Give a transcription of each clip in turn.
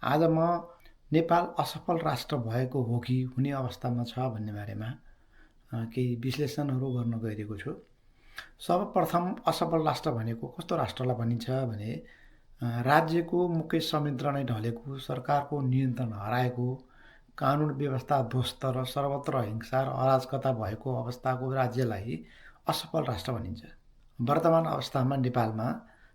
आज म नेपाल असफल राष्ट्र भएको हो कि हुने अवस्थामा छ भन्ने बारेमा केही विश्लेषणहरू गर्न गइरहेको छु। सर्वप्रथम असफल राष्ट्र भनेको कस्तो राष्ट्रलाई भनिन्छ भने राज्यको मुख्य संयन्त्र नै ढलेको, सरकारको नियन्त्रण हराएको, कानुन व्यवस्था ध्वस्त र सर्वत्र हिंसा र अराजकता भएको अवस्थाको राज्यलाई असफल राष्ट्र भनिन्छ। वर्तमान अवस्थामा नेपालमा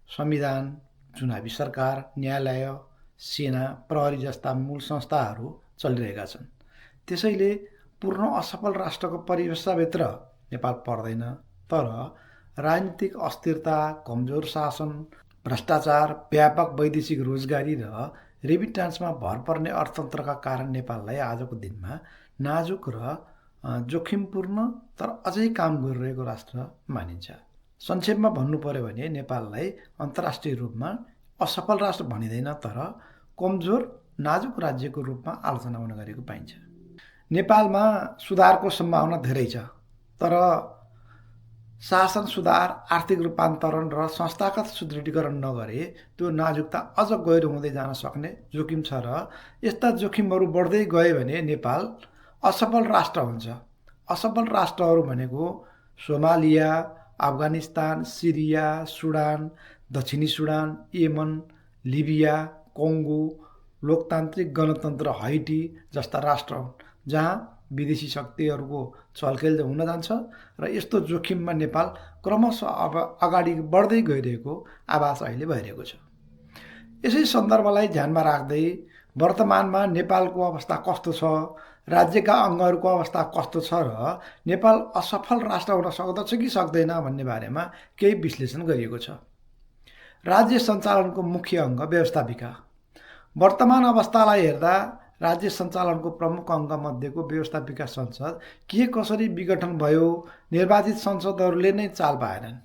संविधान, चुनावी सरकार, न्यायालय, सेना, प्रहरी जस्ता मूल संस्थाहरू चलिरहेका छन्। त्यसैले पूर्ण असफल राष्ट्रको परिभाषाभित्र नेपाल पर्दैन। तर राजनीतिक अस्थिरता, कमजोर शासन, भ्रष्टाचार, व्यापक वैदेशिक रोजगारी र रेमिट्यान्समा भर पर्ने अर्थतन्त्रका कारण नेपाललाई आजको दिनमा नाजुक र जोखिमपूर्ण तर अझै काम गरिरहेको राष्ट्र मानिन्छ। संक्षेपमा भन्नु पर्यो भने नेपाललाई अन्तर्राष्ट्रिय रूपमा असफल राष्ट्र भनिँदैन, तर कमजोर नाजुक राज्यको रूपमा आलोचना हुन गरेको पाइन्छ। नेपालमा सुधारको सम्भावना धेरै छ, तर शासन सुधार, आर्थिक रूपान्तरण र संस्थागत सुदृढीकरण नगरे त्यो नाजुकता अझ गहिरो हुँदै जान सक्ने जोखिम छ र यस्ता जोखिमहरू बढ्दै गए भने नेपाल असफल राष्ट्र हुन्छ। असफल राष्ट्रहरू भनेको सोमालिया, अफगानिस्तान, सिरिया, सुडान, दक्षिणी सुडान, यमन, लिबिया, कङ्गो, लोकतान्त्रिक गणतन्त्र हैटी जस्ता राष्ट्र हुन्, जहाँ विदेशी शक्तिहरूको चलखेल हुन जान्छ र यस्तो जोखिममा नेपाल क्रमशः अब अगाडि बढ्दै गइरहेको आभास अहिले भइरहेको छ। यसै सन्दर्भलाई ध्यानमा राख्दै वर्तमानमा नेपालको अवस्था कस्तो छ, राज्यका अङ्गहरूको अवस्था कस्तो छ र नेपाल असफल राष्ट्र हुन सक्दछ कि सक्दैन भन्ने बारेमा केही विश्लेषण गरिएको छ। राज्य सञ्चालनको मुख्य अङ्ग व्यवस्थापिका। वर्तमान अवस्थालाई हेर्दा राज्य सञ्चालनको प्रमुख अङ्गमध्येको व्यवस्थापिका संसद के कसरी विघटन भयो, निर्वाचित संसदहरूले नै चाल पाएनन्।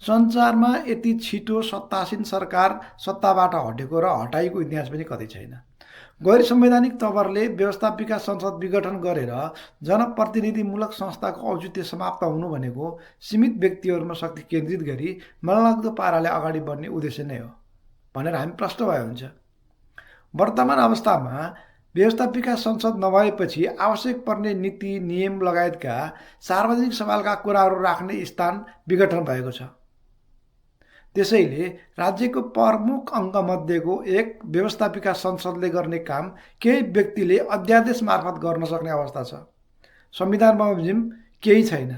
संसारमा यति छिटो सत्तासीन सरकार सत्ताबाट हटेको र हटाइएको इतिहास पनि कतै छैन। गैर संवैधानिक तवरले व्यवस्थापिका संसद विघटन गरेर जनप्रतिनिधिमूलक संस्थाको औचित्य समाप्त हुनु भनेको सीमित व्यक्तिहरूमा शक्ति केन्द्रित गरी मनलाग्दो पाराले अगाडि बढ्ने उद्देश्य नै हो भनेर हामी प्रष्ट भए हुन्छ। वर्तमान अवस्थामा व्यवस्थापिका संसद नभएपछि आवश्यक पर्ने नीति, नियम लगायतका सार्वजनिक सवालका कुराहरू राख्ने स्थान विघटन भएको छ। त्यसैले राज्यको प्रमुख अङ्गमध्येको एक व्यवस्थापिका संसदले गर्ने काम केही व्यक्तिले अध्यादेश मार्फत गर्न सक्ने अवस्था छ। संविधान बमोजिम केही छैन।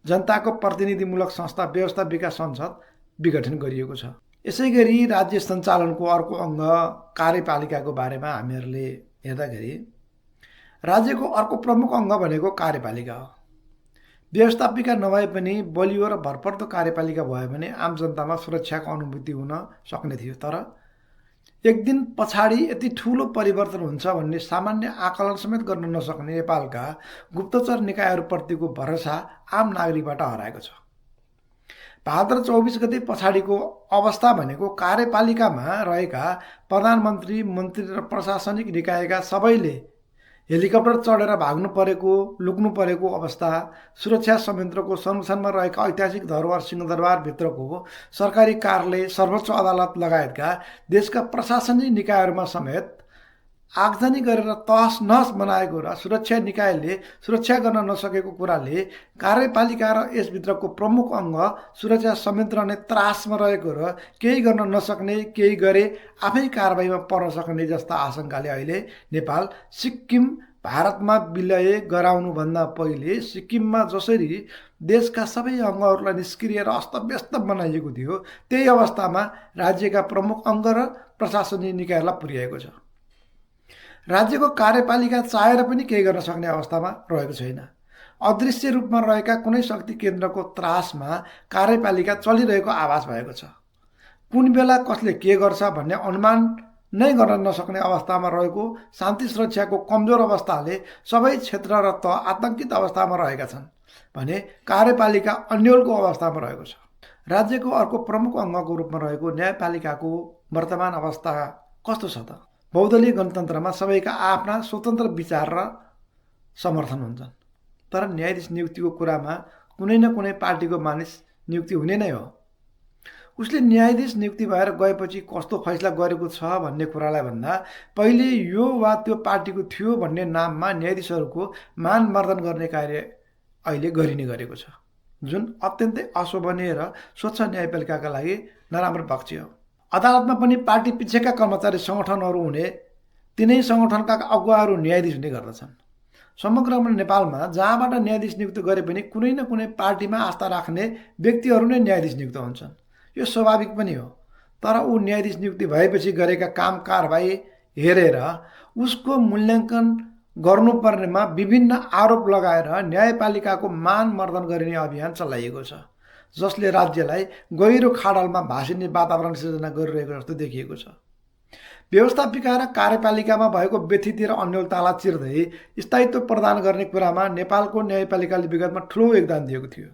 जनताको प्रतिनिधिमूलक संस्था व्यवस्थापिका संसद विघटन गरिएको छ। यसै गरी राज्य सञ्चालनको अर्को अङ्ग कार्यपालिकाको बारेमा हामीहरूले हेर्दाखेरि राज्यको अर्को प्रमुख अङ्ग भनेको कार्यपालिका हो। व्यवस्थापिका नभए पनि बलियो र भरपर्दो कार्यपालिका भयो भने आम जनतामा सुरक्षाको अनुभूति हुन सक्ने थियो। तर एक दिन पछाडि यति ठुलो परिवर्तन हुन्छ भन्ने सामान्य आकलन समेत गर्न नसक्ने नेपालका गुप्तचर निकायहरूप्रतिको भरोसा आम नागरिकबाट हराएको छ। भाद्र 24 गते पछाडिको अवस्था भनेको कार्यपालिकामा रहेका प्रधानमन्त्री, मन्त्री र प्रशासनिक निकायका सबैले हेलिकप्टर चढेर भाग्नु परेको, लुक्नु परेको अवस्था, सुरक्षा संयन्त्रको संरक्षणमा रहेका ऐतिहासिक धरोहर सिंहदरबारभित्रको सरकारी कार्यालय, सर्वोच्च अदालत लगायतका देशका प्रशासनिक निकायहरूमा समेत आगजनी गरेर तहस नहस बनाएको र सुरक्षा निकायले सुरक्षा गर्न नसकेको कुराले कार्यपालिका र यसभित्रको प्रमुख अङ्ग सुरक्षा संयन्त्र नै त्रासमा रहेको र केही गर्न नसक्ने, केही गरे आफै कारबाहीमा पर्न सक्ने जस्ता आशंकाले अहिले नेपाल सिक्किम भारतमा विलय गराउनुभन्दा पहिले सिक्किममा जसरी देशका सबै अङ्गहरूलाई निष्क्रिय र अस्तव्यस्त बनाइएको थियो, त्यही अवस्थामा राज्यका प्रमुख अङ्ग र प्रशासनिक निकायहरूलाई पुर्याएको छ। राज्यको कार्यपालिका चाहेर पनि केही गर्न सक्ने अवस्थामा रहेको छैन। अदृश्य रूपमा रहेका कुनै शक्ति केन्द्रको त्रासमा कार्यपालिका चलिरहेको आभास भएको छ। कुन बेला कसले के गर्छ भन्ने अनुमान नै गर्न नसक्ने अवस्थामा रहेको शान्ति सुरक्षाको कमजोर अवस्थाले सबै क्षेत्र र आतंकित अवस्थामा रहेका छन् भने कार्यपालिका अन्यलको अवस्थामा रहेको छ। राज्यको अर्को प्रमुख अङ्गको रूपमा रहेको न्यायपालिकाको वर्तमान अवस्था कस्तो छ त? बहुदलीय गणतन्त्रमा सबैका आफ्ना स्वतन्त्र विचार र समर्थन हुन्छन्, तर न्यायाधीश नियुक्तिको कुरामा कुनै न कुनै पार्टीको मानिस नियुक्ति हुने नै हो। उसले न्यायाधीश नियुक्ति भएर गएपछि कस्तो फैसला गरेको छ भन्ने कुरालाई भन्दा पहिले यो वा त्यो पार्टीको थियो भन्ने नाममा न्यायाधीशहरूको मानमर्दन गर्ने कार्य अहिले गरिने गरेको छ, जुन अत्यन्तै अशोभनीय र स्वच्छ न्यायपालिकाका लागि नराम्रो पक्ष हो। अदालतमा पनि पार्टी पिछेका कर्मचारी सङ्गठनहरू हुने, तिनै सङ्गठनका अगुवाहरू न्यायाधीश हुने गर्दछन्। समग्र नेपालमा जहाँबाट न्यायाधीश नियुक्त गरे पनि कुनै न कुनै पार्टीमा आस्था राख्ने व्यक्तिहरू नै न्यायाधीश नियुक्त हुन्छन्। यो स्वाभाविक पनि हो, तर ऊ न्यायाधीश नियुक्ति भएपछि गरेका काम कारबाही हेरेर उसको मूल्याङ्कन गर्नुपर्नेमा विभिन्न आरोप लगाएर न्यायपालिकाको मानमर्दन गरिने अभियान चलाइएको छ, जसले राज्यलाई गहिरो खाडलमा भासिने वातावरण सिर्जना गरिरहेको जस्तो देखिएको छ। व्यवस्थापिका र कार्यपालिकामा भएको व्यथिति र अन्योलतालाई चिर्दै स्थायित्व प्रदान गर्ने कुरामा नेपालको न्यायपालिकाले विगतमा ठुलो योगदान दिएको थियो।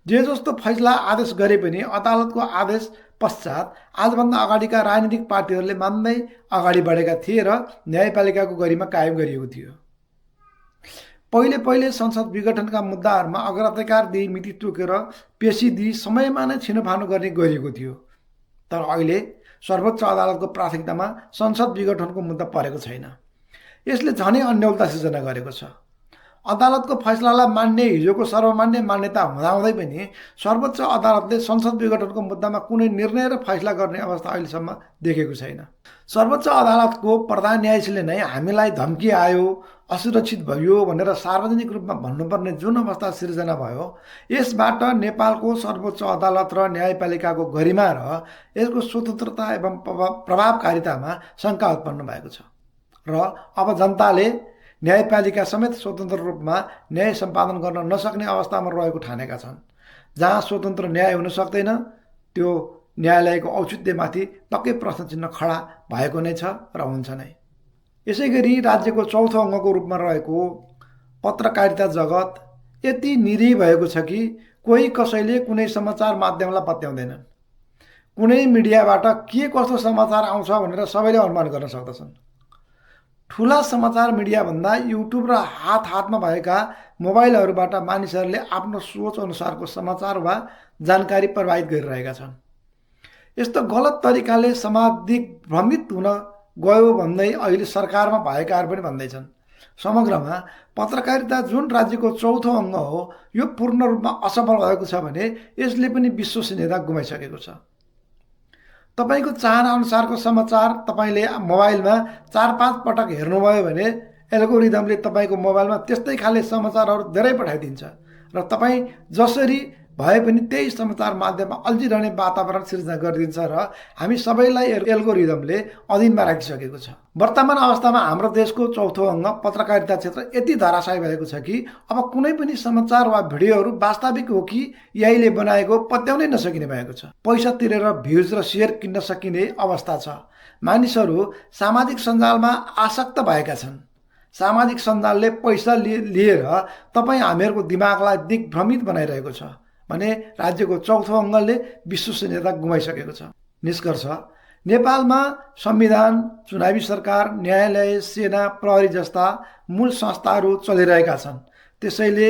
जे जस्तो फैसला आदेश गरे पनि अदालतको आदेश पश्चात आजभन्दा अगाडिका राजनीतिक पार्टीहरूले मान्दै अगाडि बढेका थिए र न्यायपालिकाको गरिमा कायम गरिएको थियो। पहिले पहिले संसद विघटनका मुद्दाहरूमा अग्राधिकार दिई मिति तोकेर पेशी दिई समयमा नै छिनोफानो गर्ने गरिएको थियो, तर अहिले सर्वोच्च अदालतको प्राथमिकतामा संसद विघटनको मुद्दा परेको छैन। यसले झनै अन्योलता सिर्जना गरेको छ। अदालतको फैसलालाई मान्ने हिजोको सर्वमान्य मान्यता हुँदाहुँदै पनि सर्वोच्च अदालतले संसद विघटनको मुद्दामा कुनै निर्णय र फैसला गर्ने अवस्था अहिलेसम्म देखेको छैन। सर्वोच्च अदालतको प्रधान न्यायाधीशले नै हामीलाई धम्की आयो, असुरक्षित भयो भनेर सार्वजनिक रूपमा भन्नुपर्ने जुन अवस्था सिर्जना भयो, यसबाट नेपालको सर्वोच्च अदालत र न्यायपालिकाको गरिमा र यसको स्वतन्त्रता एवं प्रभावकारितामा शङ्का उत्पन्न भएको छ र अब जनताले न्यायपालिका समेत स्वतन्त्र रूपमा न्याय सम्पादन गर्न नसक्ने अवस्थामा रहेको ठानेका छन्। जहाँ स्वतन्त्र न्याय हुन सक्दैन, त्यो न्यायालयको औचित्यमाथि पक्कै प्रश्न चिन्ह खडा भएको नै छ र हुन्छ नै। यसै गरी राज्यको चौथो अङ्गको रूपमा रहेको पत्रकारिता जगत यति निरीह भएको छ कि कोही कसैले कुनै समाचार माध्यमलाई पत्याउँदैनन्। कुनै मिडियाबाट के कस्तो समाचार आउँछ भनेर सबैले अनुमान गर्न सक्दछन्। ठुला समाचार मिडियाभन्दा युट्युब र हातमा भएका मोबाइलहरूबाट मानिसहरूले आफ्नो सोच अनुसारको समाचार वा जानकारी प्रवाहित गरिरहेका छन्। यस्तो गलत तरिकाले समाज दिग्भ्रमित हुन गयो भन्दै अहिले सरकारमा भएकाहरू पनि भन्दैछन्। समग्रमा पत्रकारिता जुन राज्यको चौथो अङ्ग हो, यो पूर्ण रूपमा असफल भएको छ भने यसले पनि विश्वसनीयता गुमाइसकेको छ। तपाईको चाहना अनुसारको समाचार तपाईले मोबाइलमा 4-5 पटक हेर्नुभयो भने एल्गोरिदमले तपाईको मोबाइलमा त्यस्तै खाले समाचारहरू धेरै पठाइदिन्छ र तपाई जसरी भए पनि त्यही समाचार माध्यममा अल्झिरहने वातावरण सिर्जना गरिदिन्छ र हामी सबैलाई एल्गोरिदमले अधीनमा राखिसकेको छ। वर्तमान अवस्थामा हाम्रो देशको चौथो अङ्ग पत्रकारिता क्षेत्र यति धराशायी भएको छ कि अब कुनै पनि समाचार वा भिडियोहरू वास्तविक हो कि यहीले बनाएको पत्याउनै नसकिने भएको छ। पैसा तिरेर भ्युज र सेयर किन्न सकिने अवस्था छ। मानिसहरू सामाजिक सञ्जालमा आसक्त भएका छन्। सामाजिक सञ्जालले पैसा लिएर तपाईँ हामीहरूको दिमागलाई दिग्भ्रमित बनाइरहेको छ भने राज्यको चौथो अङ्गले विश्वसनीयता गुमाइसकेको छ। निष्कर्ष, नेपालमा संविधान, चुनावी सरकार, न्यायालय, सेना, प्रहरी जस्ता मूल संस्थाहरू चलिरहेका छन्। त्यसैले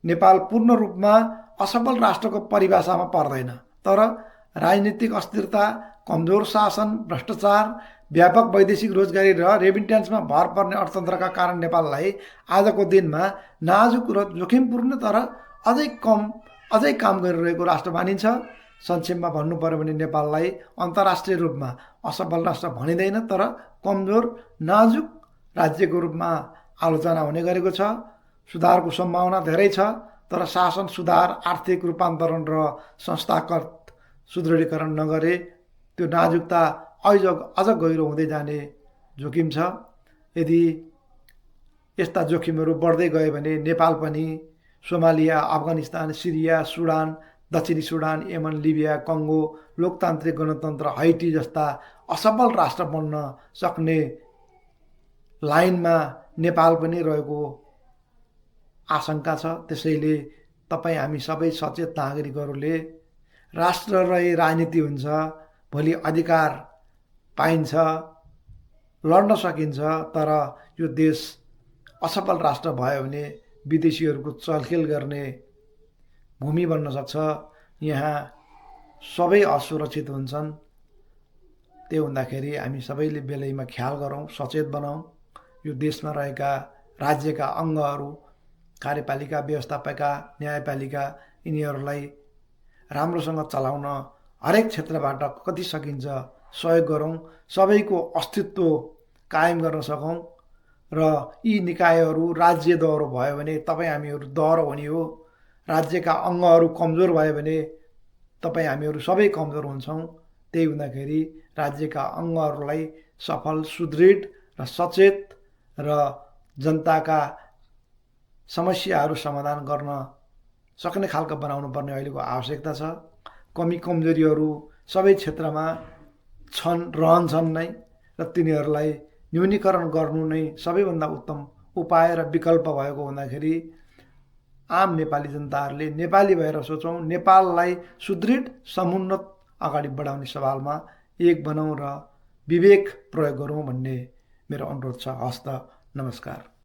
नेपाल पूर्ण रूपमा असफल राष्ट्रको परिभाषामा पर्दैन, तर राजनीतिक अस्थिरता, कमजोर शासन, भ्रष्टाचार, व्यापक वैदेशिक रोजगारी र रेमिट्यान्समा भर पर्ने अर्थतन्त्रका कारण नेपाललाई आजको दिनमा नाजुक र जोखिमपूर्ण तर अझै काम गरिरहेको राष्ट्र मानिन्छ। संक्षेपमा भन्नु पर्यो भने नेपाललाई अन्तर्राष्ट्रिय रूपमा असफल राष्ट्र भनिँदैन, तर कमजोर नाजुक राज्यको रूपमा आलोचना हुने गरेको छ। सुधारको सम्भावना धेरै छ, तर शासन सुधार, आर्थिक रूपान्तरण र संस्थागत सुदृढीकरण नगरे त्यो नाजुकता अझ गहिरो हुँदै जाने जोखिम छ। यदि यस्ता जोखिमहरू बढ्दै गयो भने नेपाल पनि सोमालिया, अफगानिस्तान, सिरिया, सुडान, दक्षिणी सुडान, यमन, लिबिया, कङ्गो, लोकतान्त्रिक गणतन्त्र, हाइटी जस्ता असफल राष्ट्र बन्न सक्ने लाइनमा नेपाल पनि रहेको आशंका छ। त्यसैले तपाईँ हामी सबै सचेत नागरिकहरूले राष्ट्र रही राजनीति हुन्छ, भोलि अधिकार पाइन्छ, लड्न सकिन्छ, तर यो देश असफल राष्ट्र भयो भने विदेशीहरूको चलखेल गर्ने भूमि बन्न सक्छ। यहाँ सबै असुरक्षित हुन्छन्। त्यो हुँदाखेरि हामी सबैले बेलैमा ख्याल गरौँ, सचेत बनाऊँ। यो देशमा रहेका राज्यका अङ्गहरू, कार्यपालिका, व्यवस्थापिका, न्यायपालिका, यिनीहरूलाई राम्रोसँग चलाउन हरेक क्षेत्रबाट कति सकिन्छ सहयोग गरौँ। सबैको अस्तित्व कायम गर्न सकौँ र यी निकायहरू राज्य दह्रो भयो भने तपाईँ हामीहरू दह्रो हुने हो। राज्यका अङ्गहरू कमजोर भयो भने तपाईँ हामीहरू सबै कमजोर हुन्छौँ। त्यही हुँदाखेरि राज्यका अङ्गहरूलाई सफल, सुदृढ र सचेत र जनताका समस्याहरू समाधान गर्न सक्ने खालको बनाउनु पर्ने अहिलेको आवश्यकता छ। कमी कमजोरीहरू सबै क्षेत्रमा रहन्छन् नै र तिनीहरूलाई न्यूनीकरण गर्नु नै सबैभन्दा उत्तम उपाय र विकल्प भएको हुँदाखेरि आम नेपाली जनताहरूले नेपाली भएर सोचौँ, नेपाललाई सुदृढ, समुन्नत अगाडि बढाउने सवालमा एक बनौँ र विवेक प्रयोग गरौँ भन्ने मेरो अनुरोध छ। हस्त, नमस्कार।